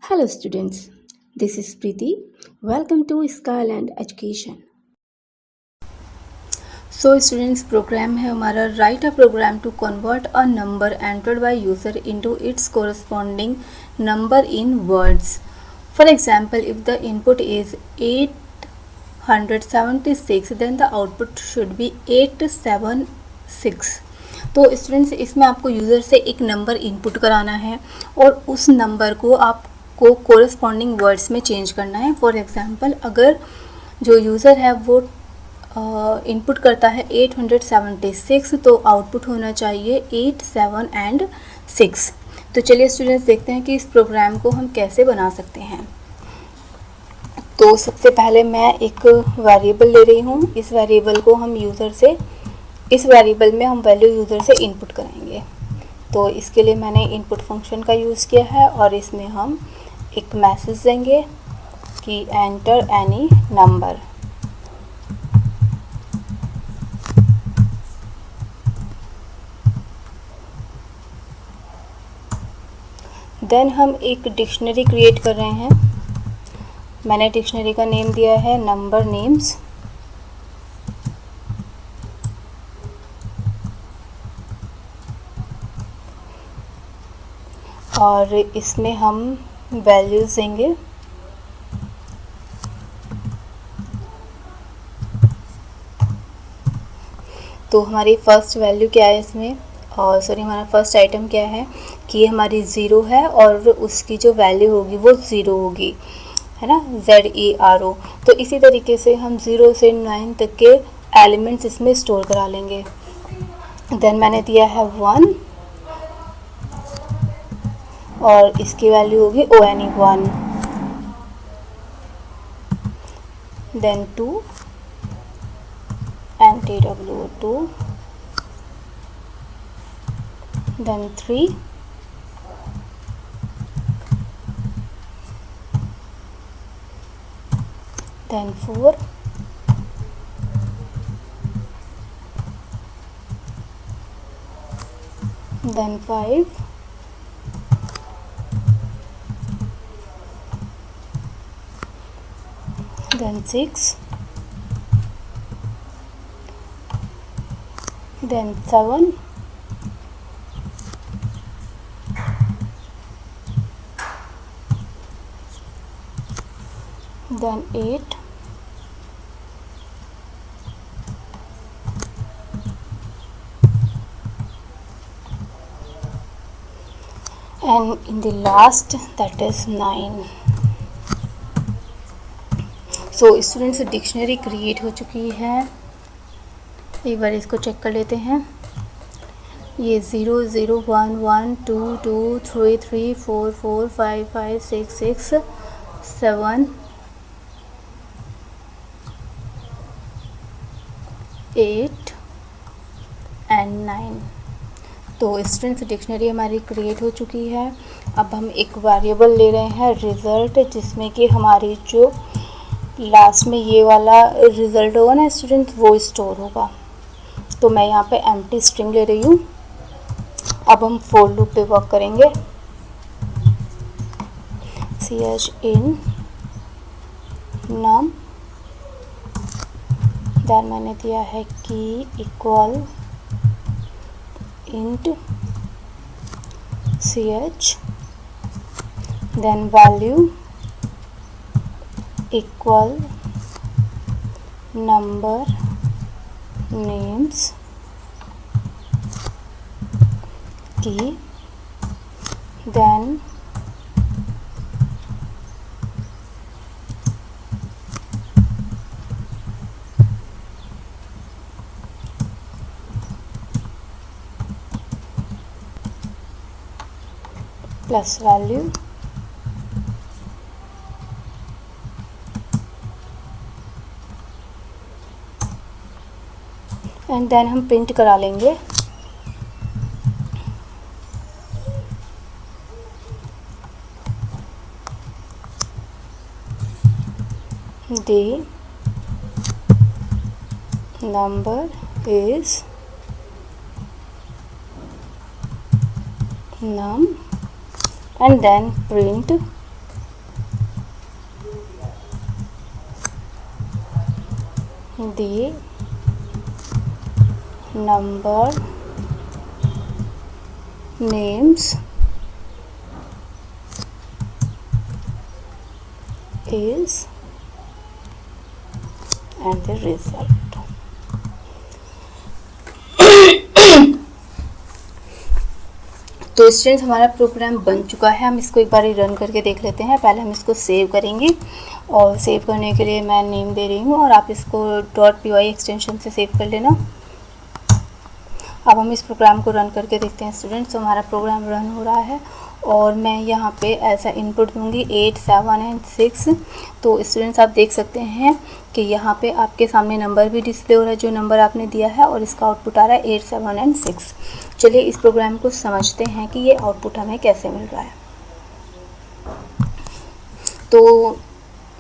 Hello students, this is Preeti. Welcome to Skyland Education. So students, program है हमारा write a program to convert a number entered by user into its corresponding number in words. For example, if the input is 876, then the output should be 876. तो students इसमें आपको user से एक number input कराना है और उस number को आपको कोरस्पॉन्डिंग वर्ड्स में चेंज करना है. फॉर एग्जांपल, अगर जो यूज़र है वो इनपुट करता है 876, तो आउटपुट होना चाहिए 8, 7 एंड 6. तो चलिए स्टूडेंट्स देखते हैं कि इस प्रोग्राम को हम कैसे बना सकते हैं. तो सबसे पहले मैं एक वेरिएबल ले रही हूँ. इस वेरिएबल को हम इस वेरिएबल में हम वैल्यू यूज़र से इनपुट कराएंगे. तो इसके लिए मैंने इनपुट फंक्शन का यूज़ किया है और इसमें हम एक मैसेज देंगे कि एंटर एनी नंबर. देन हम एक डिक्शनरी क्रिएट कर रहे हैं. मैंने डिक्शनरी का नेम दिया है नंबर नेम्स. और इसमें हम वैल्यूज़ देंगे. तो हमारी फर्स्ट वैल्यू क्या है इसमें, हमारा फर्स्ट आइटम क्या है कि ये हमारी ज़ीरो है और उसकी जो वैल्यू होगी वो ज़ीरो होगी, है ना, ZERO. तो इसी तरीके से हम 0 से 9 तक के एलिमेंट्स इसमें स्टोर करा लेंगे. देन मैंने दिया है 1 और इसकी वैल्यू होगी ONE 1. Then 2 NTWO 2. Then 3 then 4 then 5 then 6 then 7 then 8 and in the last that is 9. So students dictionary create हो चुकी है. एक बार इसको चेक कर लेते हैं. ये 0 0 1 1 2 2 3 3 4 4 5 5 6 6 7 8 एंड 9. तो स्टूडेंट्स डिक्शनरी हमारी क्रिएट हो चुकी है. अब हम एक वेरिएबल ले रहे हैं रिज़ल्ट, जिसमें कि हमारी जो लास्ट में ये वाला रिज़ल्ट होगा ना स्टूडेंट, वो स्टोर होगा. तो मैं यहाँ पे एम्प्टी स्ट्रिंग ले रही हूँ. अब हम फॉर लूप पे वर्क करेंगे. ch num, देन मैंने दिया है की equal int ch, then value equal number names की, then plus value and then हम प्रिंट करा लेंगे. The number is num and then print the number names is and the result. तो students हमारा प्रोग्राम बन चुका है, हम इसको एक बार रन करके देख लेते हैं। पहले हम इसको सेव करेंगे और सेव करने के लिए मैं नेम दे रही हूँ और आप इसको .py एक्सटेंशन से सेव कर लेना। अब हम इस प्रोग्राम को रन करके देखते हैं स्टूडेंट्स। तो हमारा प्रोग्राम रन हो रहा है और मैं यहाँ पे ऐसा इनपुट दूंगी 8, 7 एंड 6। तो स्टूडेंट्स आप देख सकते हैं कि यहाँ पे आपके सामने नंबर भी डिस्प्ले हो रहा है जो नंबर आपने दिया है और इसका आउटपुट आ रहा है 8, 7 एंड 6। चलिए इस प्रोग्राम को समझते हैं कि ये आउटपुट हमें कैसे मिल रहा है। तो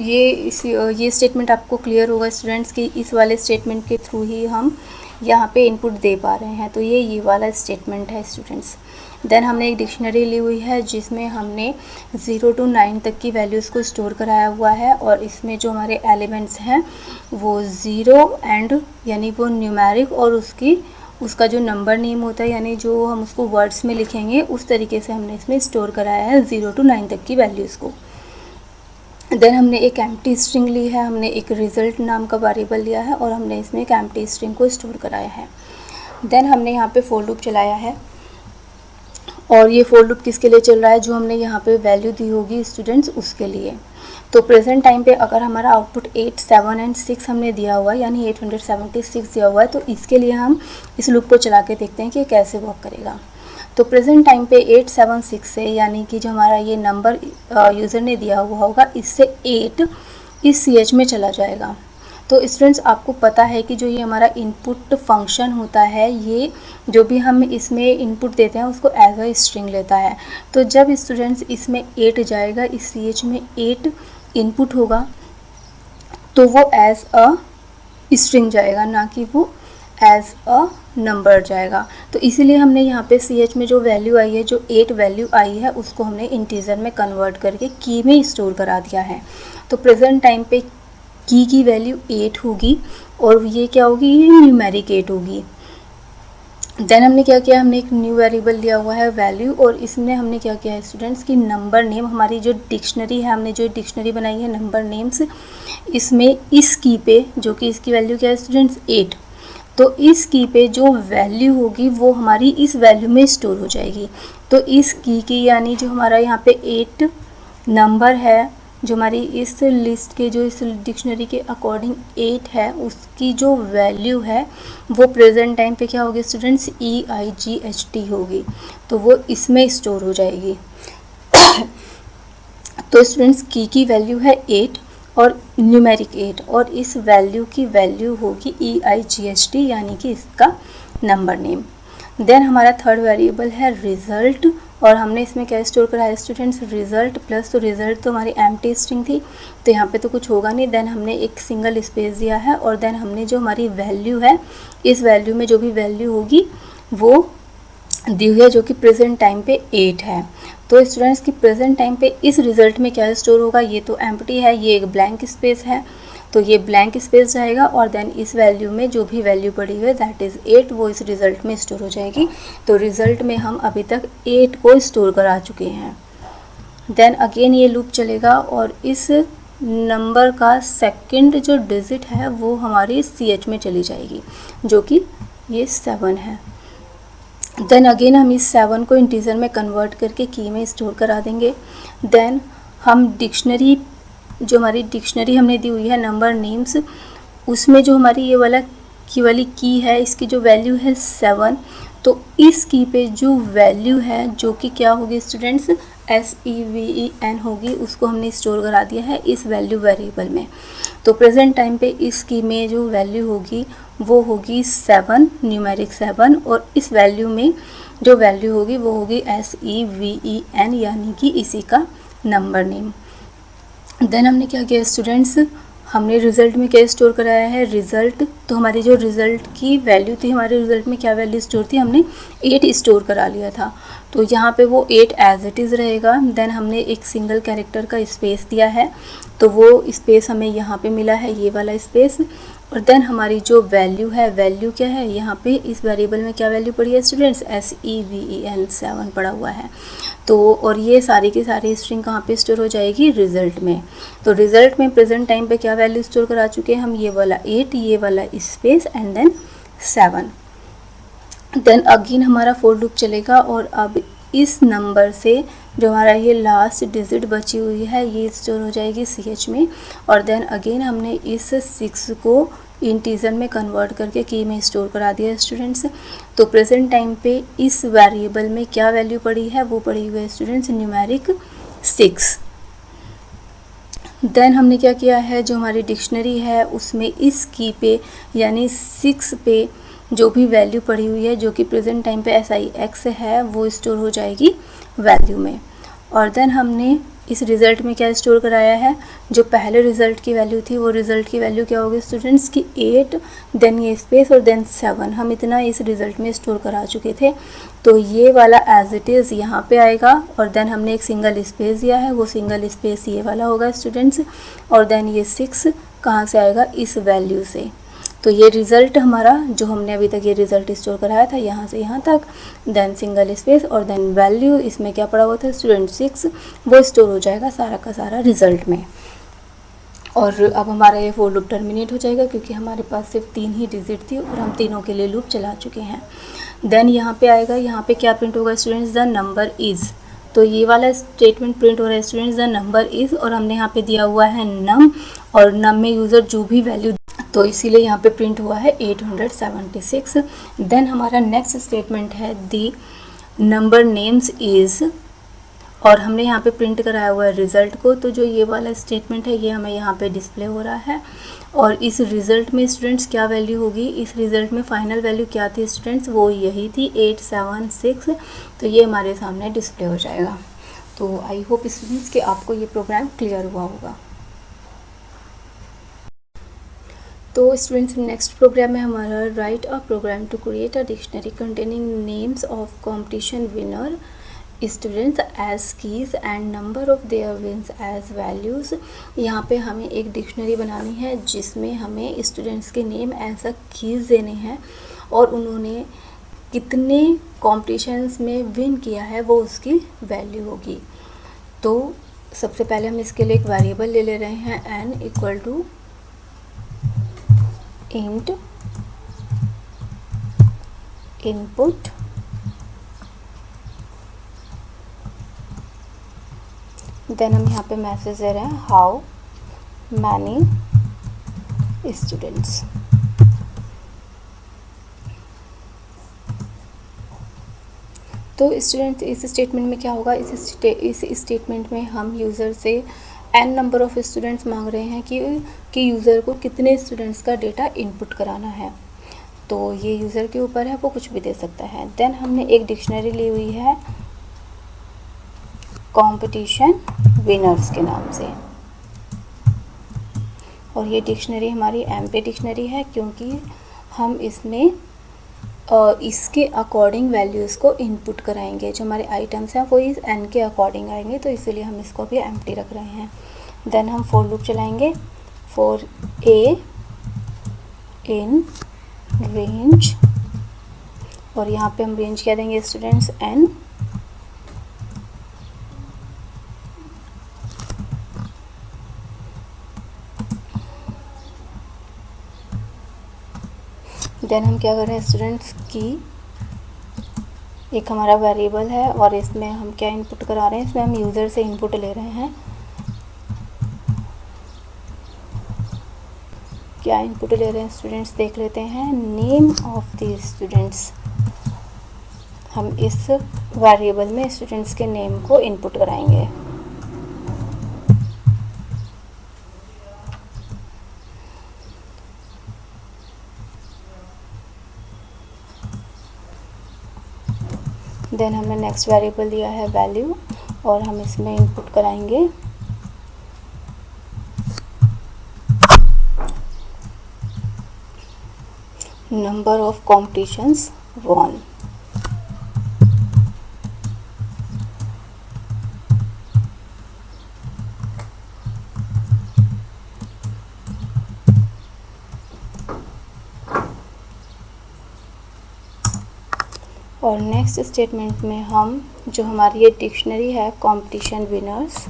ये स्टेटमेंट आपको क्लियर होगा स्टूडेंट्स कि इस वाले स्टेटमेंट के थ्रू ही हम यहाँ पे इनपुट दे पा रहे हैं। तो ये वाला स्टेटमेंट है स्टूडेंट्स। देन हमने एक डिक्शनरी ली हुई है जिसमें हमने 0 to 9 तक की वैल्यूज़ को स्टोर कराया हुआ है और इसमें जो हमारे एलिमेंट्स हैं वो 0 एंड यानी वो न्यूमेरिक और उसका जो नंबर नेम होता है यानी जो हम उसको वर्ड्स में लिखेंगे उस तरीके से हमने इसमें स्टोर कराया है 0 to 9 तक की वैल्यूज़ को। देन हमने एक एम्प्टी स्ट्रिंग ली है, हमने एक रिज़ल्ट नाम का वेरिएबल लिया है और हमने इसमें एक एम्प्टी स्ट्रिंग को स्टोर कराया है। देन हमने यहाँ पे फॉर लूप चलाया है और ये फॉर लूप किसके लिए चल रहा है, जो हमने यहाँ पे वैल्यू दी होगी स्टूडेंट्स उसके लिए। तो प्रेजेंट टाइम पे अगर हमारा आउटपुट 8, 7 एंड 6 हमने दिया हुआ है यानी 876 दिया हुआ है तो इसके लिए हम इस लूप को चला के देखते हैं कि कैसे वर्क करेगा। तो प्रेजेंट टाइम पे 876 से यानी कि जो हमारा ये नंबर यूज़र ने दिया हुआ होगा इससे 8 इस CH में चला जाएगा। तो स्टूडेंट्स आपको पता है कि जो ये हमारा इनपुट फंक्शन होता है ये जो भी हम इसमें इनपुट देते हैं उसको एज अ स्ट्रिंग लेता है। तो जब स्टूडेंट्स इसमें 8 जाएगा, इस CH में 8 इनपुट होगा तो वो एज अ स्ट्रिंग जाएगा ना कि वो एज अ नंबर जाएगा। तो इसीलिए हमने यहाँ पे CH में जो वैल्यू आई है, जो 8 वैल्यू आई है उसको हमने इंटीजर में कन्वर्ट करके की में स्टोर करा दिया है। तो प्रेजेंट टाइम पे की वैल्यू 8 होगी और ये क्या होगी, ये न्यूमेरिक 8 होगी। देन हमने क्या किया, हमने एक न्यू वेरिएबल दिया हुआ है वैल्यू और इसमें हमने क्या किया है स्टूडेंट्स की नंबर नेम, हमारी जो डिक्शनरी है हमने जो डिक्शनरी बनाई है नंबर नेम्स, इसमें इस की पे जो कि इसकी वैल्यू क्या है स्टूडेंट्स 8, तो इस की पे जो वैल्यू होगी वो हमारी इस वैल्यू में स्टोर हो जाएगी। तो इस की यानी जो हमारा यहाँ पे 8 नंबर है जो हमारी इस लिस्ट के जो इस डिक्शनरी के अकॉर्डिंग 8 है उसकी जो वैल्यू है वो प्रेजेंट टाइम पे क्या होगी स्टूडेंट्स EIGHT होगी, तो वो इसमें स्टोर हो जाएगी। तो स्टूडेंट्स की वैल्यू है 8 और न्यूमेरिक 8 और इस वैल्यू की वैल्यू होगी EIGHT यानी कि इसका नंबर नेम। देन हमारा थर्ड वेरिएबल है रिज़ल्ट और हमने इसमें क्या स्टोर करा है स्टूडेंट्स रिज़ल्ट प्लस, तो रिज़ल्ट तो हमारी एम्प्टी स्ट्रिंग थी तो यहाँ पे तो कुछ होगा नहीं। देन हमने एक सिंगल स्पेस दिया है और देन हमने जो हमारी वैल्यू है इस वैल्यू में जो भी वैल्यू होगी वो दी हुई है जो कि प्रेजेंट टाइम पे 8 है। तो स्टूडेंट्स की प्रेजेंट टाइम पे इस रिज़ल्ट में क्या स्टोर होगा, ये तो एम्प्टी है, ये एक ब्लैंक स्पेस है तो ये ब्लैंक स्पेस जाएगा और देन इस वैल्यू में जो भी वैल्यू पड़ी हुई है दैट इज़ 8 वो इस रिज़ल्ट में स्टोर हो जाएगी। तो रिज़ल्ट में हम अभी तक 8 को स्टोर करा चुके हैं। देन अगेन ये लूप चलेगा और इस नंबर का सेकंड जो डिजिट है वो हमारी CH में चली जाएगी जो कि ये 7 है। देन अगेन हम इस 7 को इंटीजर में कन्वर्ट करके की में स्टोर करा देंगे। देन हम डिक्शनरी जो हमारी डिक्शनरी हमने दी हुई है नंबर नेम्स उसमें जो हमारी ये वाली की है इसकी जो वैल्यू है 7, तो इस की पे जो वैल्यू है जो कि क्या होगी स्टूडेंट्स SEVEN होगी, उसको हमने स्टोर करा दिया है इस वैल्यू वेरिएबल में। तो प्रेजेंट टाइम पे इस की में जो वैल्यू होगी वो होगी 7 न्यूमेरिक 7 और इस वैल्यू में जो वैल्यू होगी वो होगी SEVEN यानी कि इसी का नंबर नेम। देन हमने क्या किया स्टूडेंट्स, हमने रिज़ल्ट में क्या स्टोर कराया है रिज़ल्ट, तो हमारी जो रिज़ल्ट की वैल्यू थी हमारे रिज़ल्ट में क्या वैल्यू स्टोर थी, हमने 8 स्टोर करा लिया था तो यहाँ पे वो 8 एज इट इज़ रहेगा। देन हमने एक सिंगल कैरेक्टर का स्पेस दिया है तो वो स्पेस हमें यहाँ पे मिला है ये वाला स्पेस और देन हमारी जो वैल्यू है, वैल्यू क्या है यहाँ पे इस वेरिएबल में, क्या वैल्यू पड़ी है स्टूडेंट्स, SEVEN 7 पड़ा हुआ है। तो और ये सारी की सारी स्ट्रिंग कहाँ पे स्टोर हो जाएगी, रिजल्ट में। तो रिजल्ट में प्रेजेंट टाइम पे क्या वैल्यू स्टोर करा चुके हैं हम, ये वाला 8, ये वाला space and then 7। Then again हमारा फॉर लूप चलेगा और अब इस नंबर से जो हमारा ये लास्ट डिजिट बची हुई है ये स्टोर हो जाएगी CH में। और देन अगेन हमने इस 6 को इंटीजर में कन्वर्ट करके की में स्टोर करा दिया स्टूडेंट्स। तो प्रेजेंट टाइम पे इस वेरिएबल में क्या वैल्यू पड़ी है, वो पड़ी हुई है स्टूडेंट्स न्यूमेरिक 6। देन हमने क्या किया है, जो हमारी डिक्शनरी है उसमें इस की पे यानी 6 पे जो भी वैल्यू पड़ी हुई है जो कि प्रेजेंट टाइम पे SIX है वो स्टोर हो जाएगी वैल्यू में। और देन हमने इस रिज़ल्ट में क्या स्टोर कराया है, जो पहले रिज़ल्ट की वैल्यू थी वो रिज़ल्ट की वैल्यू क्या होगी स्टूडेंट्स की 8, देन ये स्पेस और देन 7, हम इतना इस रिज़ल्ट में स्टोर करा चुके थे। तो ये वाला एज इट इज़ यहाँ पे आएगा और देन हमने एक सिंगल स्पेस दिया है, वो सिंगल स्पेस ये वाला होगा स्टूडेंट्स। और देन ये 6 कहाँ से आएगा, इस वैल्यू से। तो ये रिज़ल्ट हमारा जो हमने अभी तक ये रिज़ल्ट स्टोर कराया था यहाँ से यहाँ तक, देन सिंगल स्पेस और देन वैल्यू, इसमें क्या पड़ा हुआ था स्टूडेंट 6, वो स्टोर हो जाएगा सारा का सारा रिज़ल्ट में। और अब हमारा ये फॉर लूप टर्मिनेट हो जाएगा क्योंकि हमारे पास सिर्फ 3 ही डिजिट थी और हम तीनों के लिए लूप चला चुके हैं। देन यहाँ पे आएगा, यहाँ पे क्या प्रिंट होगा स्टूडेंट्स, द नंबर इज़। तो ये वाला स्टेटमेंट प्रिंट हो रहा है स्टूडेंट्स, द नंबर इज़, और हमने यहाँ पे दिया हुआ है नम, और नम में यूज़र जो भी वैल्यू, तो इसीलिए यहाँ पे प्रिंट हुआ है 876। देन हमारा नेक्स्ट स्टेटमेंट है दी नंबर नेम्स इज़, और हमने यहाँ पे प्रिंट कराया हुआ है रिज़ल्ट को। तो जो ये वाला स्टेटमेंट है ये हमें यहाँ पे डिस्प्ले हो रहा है। और इस रिज़ल्ट में स्टूडेंट्स क्या वैल्यू होगी, इस रिज़ल्ट में फाइनल वैल्यू क्या थी स्टूडेंट्स, वो यही थी 876। तो ये हमारे सामने डिस्प्ले हो जाएगा। तो आई होप स्टूडेंट्स कि आपको ये प्रोग्राम क्लियर हुआ होगा। तो स्टूडेंट्स नेक्स्ट प्रोग्राम में हमारा write a program to create a dictionary containing names of competition winner students as keys and number of their wins as values. यहाँ पे हमें एक डिक्शनरी बनानी है जिसमें हमें स्टूडेंट्स के नेम एज अ कीज़ देने हैं और उन्होंने कितने कॉम्पिटिशन्स में विन किया है वो उसकी वैल्यू होगी। तो सबसे पहले हम इसके लिए एक वेरिएबल ले ले रहे हैं n equal to int input then हम यहाँ पे मैसेज दे रहे हैं हाउ मैनी स्टूडेंट्स। तो स्टूडेंट्स इस स्टेटमेंट में क्या होगा, इस स्टेटमेंट में हम यूज़र से n नंबर ऑफ़ स्टूडेंट्स मांग रहे हैं कि यूज़र को कितने स्टूडेंट्स का डेटा इनपुट कराना है। तो ये यूज़र के ऊपर है, वो कुछ भी दे सकता है। देन हमने एक डिक्शनरी ली हुई है कंपटीशन विनर्स के नाम से, और ये डिक्शनरी हमारी MP डिक्शनरी है क्योंकि हम इसमें इसके अकॉर्डिंग वैल्यूज़ को इनपुट कराएंगे। जो हमारे आइटम्स हैं वो इस n के अकॉर्डिंग आएंगे, तो इसीलिए हम इसको भी एम्प्टी रख रहे हैं। देन हम फॉर लूप चलाएंगे, फॉर a इन रेंज, और यहाँ पे हम रेंज क्या देंगे स्टूडेंट्स n। देन हम क्या कर रहे हैं स्टूडेंट्स की एक हमारा वेरिएबल है और इसमें हम क्या इनपुट करा रहे हैं, इसमें हम यूज़र से इनपुट ले रहे हैं। क्या इनपुट ले रहे हैं स्टूडेंट्स देख लेते हैं, नेम ऑफ द स्टूडेंट्स। हम इस वेरिएबल में स्टूडेंट्स के नेम को इनपुट कराएंगे। देन हमने नेक्स्ट वेरिएबल दिया है वैल्यू, और हम इसमें इनपुट कराएंगे नंबर ऑफ कॉम्पिटिशन्स वॉन। और नेक्स्ट स्टेटमेंट में हम जो हमारी ये डिक्शनरी है कंपटीशन विनर्स,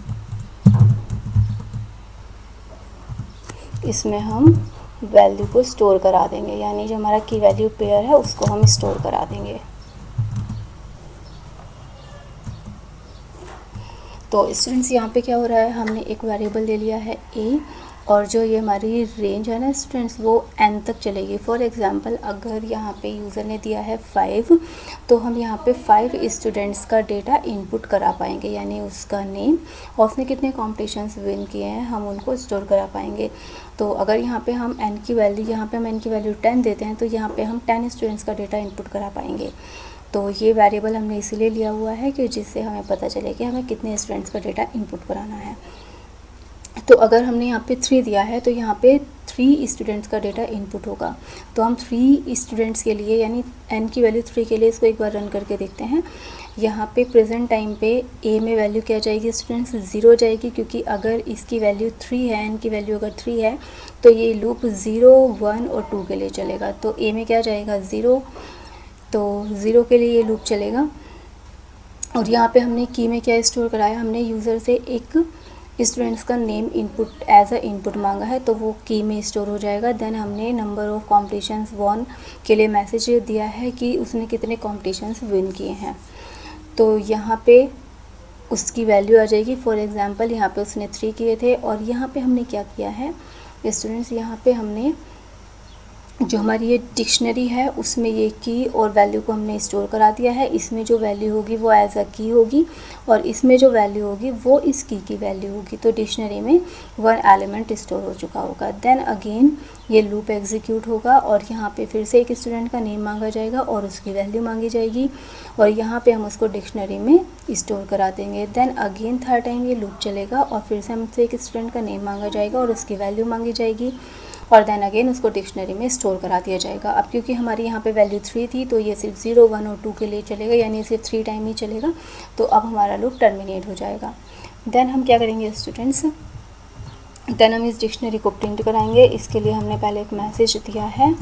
इसमें हम वैल्यू को स्टोर करा देंगे, यानी जो हमारा की वैल्यू पेयर है उसको हम स्टोर करा देंगे। तो स्टूडेंट्स यहाँ पे क्या हो रहा है, हमने एक वेरिएबल ले लिया है ए, और जो ये हमारी रेंज है ना स्टूडेंट्स वो n तक चलेगी। फॉर एग्जांपल अगर यहाँ पे यूज़र ने दिया है 5, तो हम यहाँ पे 5 स्टूडेंट्स का डेटा इनपुट करा पाएंगे, यानी उसका नेम और उसने कितने कॉम्पिटिशन्स विन किए हैं हम उनको स्टोर करा पाएंगे। तो अगर यहाँ पे हम n की वैल्यू, यहाँ पे हम n की वैल्यू 10 देते हैं, तो यहाँ पे हम 10 स्टूडेंट्स का डेटा इनपुट करा पाएंगे। तो ये वेरिएबल हमने इसीलिए लिया हुआ है कि जिससे हमें पता चले कि हमें कितने स्टूडेंट्स का डेटा इनपुट कराना है। तो अगर हमने यहाँ पे 3 दिया है तो यहाँ पे 3 स्टूडेंट्स का डेटा इनपुट होगा। तो हम 3 स्टूडेंट्स के लिए, यानी n की वैल्यू 3 के लिए इसको एक बार रन करके देखते हैं। यहाँ पे प्रेजेंट टाइम पे a में वैल्यू क्या जाएगी स्टूडेंट्स, 0 जाएगी, क्योंकि अगर इसकी वैल्यू 3 है, n की वैल्यू अगर 3 है तो ये लूप 0, 1 और 2 के लिए चलेगा। तो a में क्या जाएगा 0, तो 0 के लिए ये लूप चलेगा। और यहाँ पे हमने की में क्या स्टोर कराया, हमने यूज़र से एक स्टूडेंट्स का name input as a input मांगा है, तो वो की में स्टोर हो जाएगा। देन हमने नंबर ऑफ़ कॉम्पिटिशन्स वॉन के लिए मैसेज दिया है कि उसने कितने कॉम्पिटिशन्स विन किए हैं, तो यहाँ पे उसकी वैल्यू आ जाएगी। फॉर एग्जांपल यहाँ पे उसने 3 किए थे, और यहाँ पे हमने क्या किया है स्टूडेंट्स, यहाँ पे हमने जो हमारी ये डिक्शनरी है उसमें ये की और वैल्यू को हमने स्टोर करा दिया है। इसमें जो वैल्यू होगी वो एज अ की होगी, और इसमें जो वैल्यू होगी वो इस की वैल्यू होगी। तो डिक्शनरी में 1 एलिमेंट स्टोर हो चुका होगा। देन अगेन ये लूप एग्जीक्यूट होगा, और यहाँ पे फिर से एक स्टूडेंट का नेम मांगा जाएगा और उसकी वैल्यू मांगी जाएगी, और यहाँ पे हम उसको डिक्शनरी में स्टोर करा देंगे। देन अगेन 3rd टाइम ये लूप चलेगा, और फिर से हमसे एक स्टूडेंट का नेम मांगा जाएगा और उसकी वैल्यू मांगी जाएगी, और देन अगेन उसको डिक्शनरी में स्टोर करा दिया जाएगा। अब क्योंकि हमारी यहाँ पे वैल्यू 3 थी, तो ये सिर्फ 0, 1 और 2 के लिए चलेगा, यानी सिर्फ 3 टाइम ही चलेगा। तो अब हमारा लूप टर्मिनेट हो जाएगा। देन हम क्या करेंगे स्टूडेंट्स, देन हम इस डिक्शनरी को प्रिंट कराएंगे। इसके लिए हमने पहले एक मैसेज दिया है,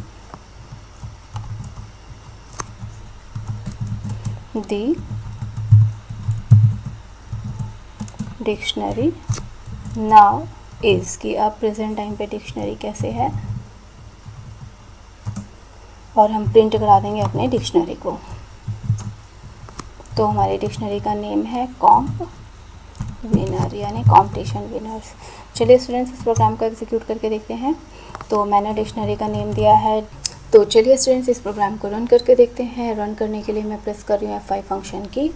दी डिक्शनरी नाउ इज़, कि अब प्रेजेंट टाइम पे डिक्शनरी कैसे है, और हम प्रिंट करा देंगे अपने डिक्शनरी को। तो हमारी डिक्शनरी का नेम है कॉम्प विनर, यानी कॉम्पिटिशन विनर्स। चलिए स्टूडेंट्स इस प्रोग्राम को एग्जीक्यूट करके देखते हैं। तो मैंने डिक्शनरी का नेम दिया है। तो चलिए स्टूडेंट्स इस प्रोग्राम को रन करके देखते हैं। रन करने के लिए मैं प्रेस कर रही हूँ F5 फंक्शन की।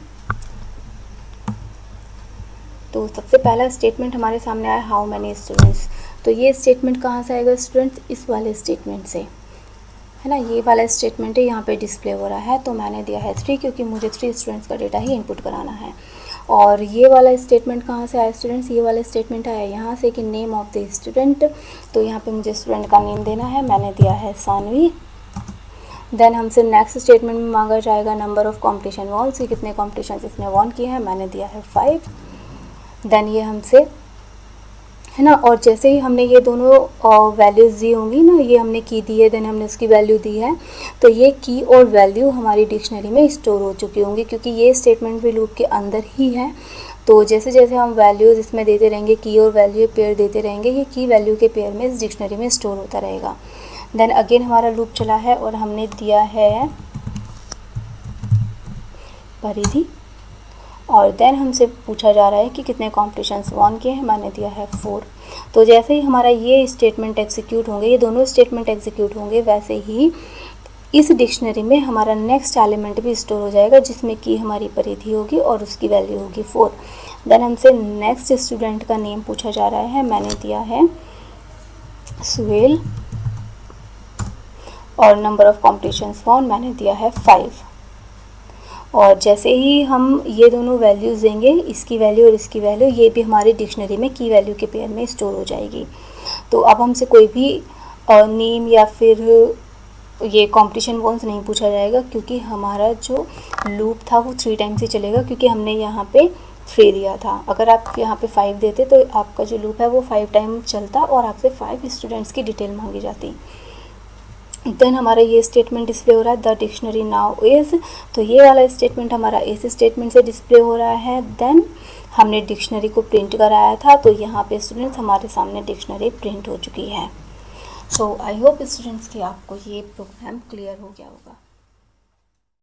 तो सबसे पहला स्टेटमेंट हमारे सामने आया हाउ मैनी स्टूडेंट्स। तो ये स्टेटमेंट कहाँ से आएगा स्टूडेंट्स, इस वाले स्टेटमेंट से, है ना, ये वाला स्टेटमेंट है यहाँ पे डिस्प्ले हो रहा है। तो मैंने दिया है 3, क्योंकि मुझे 3 स्टूडेंट्स का डेटा ही इनपुट कराना है। और ये वाला स्टेटमेंट कहाँ से आया स्टूडेंट्स, ये वाला स्टेटमेंट आया यहाँ से कि नेम ऑफ द स्टूडेंट। तो यहाँ पे मुझे स्टूडेंट का नेम देना है, मैंने दिया है सानवी। देन हमसे नेक्स्ट स्टेटमेंट में मांगा जाएगा नंबर ऑफ़ कॉम्पिटिशन वॉन, कि कितने कॉम्पिटिशन इसने वॉन किए हैं, मैंने दिया है 5। देन ये हमसे, है ना, और जैसे ही हमने ये दोनों वैल्यूज़ दी होंगी ना, ये हमने की दी है, देन हमने उसकी वैल्यू दी है, तो ये की और वैल्यू हमारी डिक्शनरी में स्टोर हो चुकी होंगी, क्योंकि ये स्टेटमेंट भी लूप के अंदर ही है। तो जैसे जैसे हम वैल्यूज़ इसमें देते रहेंगे, की और वैल्यू पेयर देते रहेंगे, ये की वैल्यू के पेयर में इस डिक्शनरी में स्टोर होता रहेगा। देन अगेन हमारा लूप चला है, और हमने दिया है परिधि, और देन हमसे पूछा जा रहा है कि कितने कॉम्पिटिशन्स वॉन किए हैं, मैंने दिया है 4। तो जैसे ही हमारा ये स्टेटमेंट एग्जीक्यूट होंगे, ये दोनों स्टेटमेंट एग्जीक्यूट होंगे, वैसे ही इस डिक्शनरी में हमारा नेक्स्ट एलिमेंट भी स्टोर हो जाएगा, जिसमें कि हमारी परिधि होगी और उसकी वैल्यू होगी 4। देन हमसे नेक्स्ट स्टूडेंट का नेम पूछा जा रहा है, मैंने दिया है सुहेल, और नंबर ऑफ़ कॉम्पिटिशन्स वॉन मैंने दिया है 5। और जैसे ही हम ये दोनों वैल्यूज़ देंगे, इसकी वैल्यू और इसकी वैल्यू, ये भी हमारी डिक्शनरी में की वैल्यू के पेयर में स्टोर हो जाएगी। तो अब हमसे कोई भी नेम या फिर ये कंपटीशन वॉन्स नहीं पूछा जाएगा, क्योंकि हमारा जो लूप था वो 3 टाइम्स ही चलेगा, क्योंकि हमने यहाँ पे 3 दिया था। अगर आप यहाँ पे 5 देते तो आपका जो लूप है वो 5 टाइम चलता और आपसे 5 स्टूडेंट्स की डिटेल मांगी जाती। देन हमारा ये स्टेटमेंट डिस्प्ले हो रहा है, द डिक्शनरी नाउ इज़, तो ये वाला स्टेटमेंट हमारा इस स्टेटमेंट से डिस्प्ले हो रहा है। देन हमने डिक्शनरी को प्रिंट कराया था, तो यहाँ पे स्टूडेंट्स हमारे सामने डिक्शनरी प्रिंट हो चुकी है। सो आई होप स्टूडेंट्स कि आपको ये प्रोग्राम क्लियर हो गया होगा।